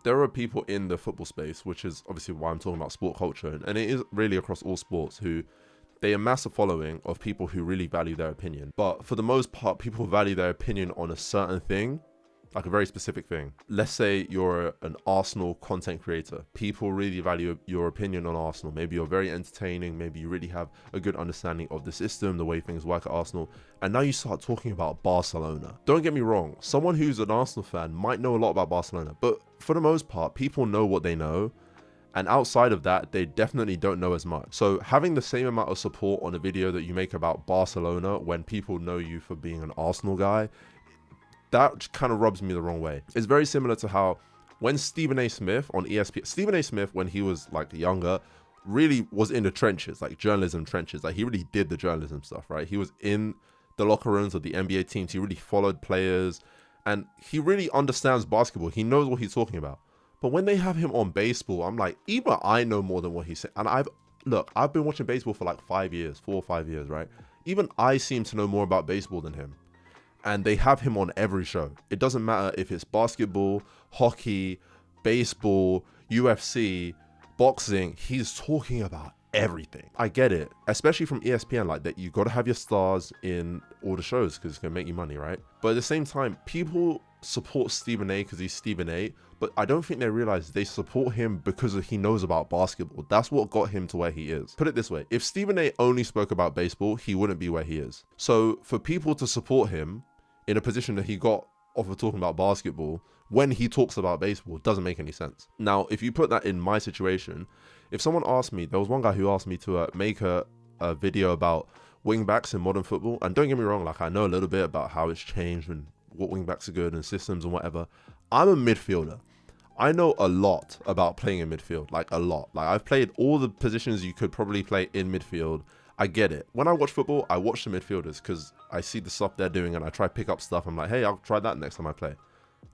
there are people in the football space, which is obviously why I'm talking about sport culture, and it is really across all sports, who they amass a following of people who really value their opinion. But for the most part, people value their opinion on a certain thing, like a very specific thing. Let's say you're an Arsenal content creator. People really value your opinion on Arsenal. Maybe you're very entertaining. Maybe you really have a good understanding of the system, the way things work at Arsenal. And now you start talking about Barcelona. Don't get me wrong. Someone who's an Arsenal fan might know a lot about Barcelona, but for the most part, people know what they know. And outside of that, they definitely don't know as much. So having the same amount of support on a video that you make about Barcelona when people know you for being an Arsenal guy, that kind of rubs me the wrong way. It's very similar to how when Stephen A. Smith on ESPN, Stephen A. Smith, when he was like younger, really was in the trenches, like journalism trenches. Like he really did the journalism stuff, right? He was in the locker rooms of the NBA teams. He really followed players and he really understands basketball. He knows what he's talking about. But when they have him on baseball, I'm like, even I know more than what he's saying. And I've been watching baseball for like 4 or 5 years, right? Even I seem to know more about baseball than him. And they have him on every show. It doesn't matter if it's basketball, hockey, baseball, UFC, boxing. He's talking about everything. I get it, especially from ESPN, like that you got to have your stars in all the shows because it's going to make you money, right? But at the same time, people support Stephen A because he's Stephen A, but I don't think they realize they support him because he knows about basketball. That's what got him to where he is. Put it this way, if Stephen A only spoke about baseball, he wouldn't be where he is. So for people to support him in a position that he got off of talking about basketball when he talks about baseball doesn't make any sense. Now, if you put that in my situation, if someone asked me, there was one guy who asked me to make a video about wing backs in modern football, and don't get me wrong, like I know a little bit about how it's changed and what wing backs are good and systems and whatever. I'm a midfielder. I know a lot about playing in midfield, like a lot. Like I've played all the positions you could probably play in midfield. I get it. When I watch football, I watch the midfielders because I see the stuff they're doing and I try to pick up stuff. I'm like, hey, I'll try that next time I play.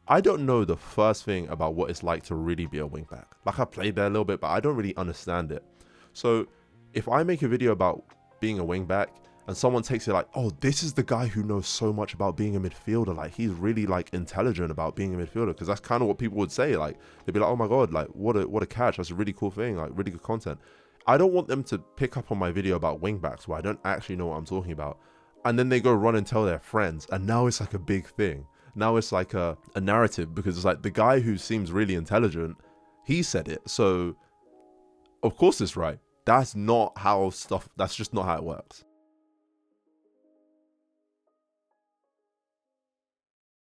I don't know the first thing about what it's like to really be a wing back. Like I played there a little bit, but I don't really understand it. So if I make a video about being a wing back and someone takes it like, oh, this is the guy who knows so much about being a midfielder. Like he's really like intelligent about being a midfielder. Because that's kind of what people would say. Like they'd be like, oh my God, like what a catch. That's a really cool thing. Like really good content. I don't want them to pick up on my video about wingbacks where I don't actually know what I'm talking about. And then they go run and tell their friends. And now it's like a big thing. Now it's like a narrative because it's like the guy who seems really intelligent, he said it. So of course it's right. That's just not how it works.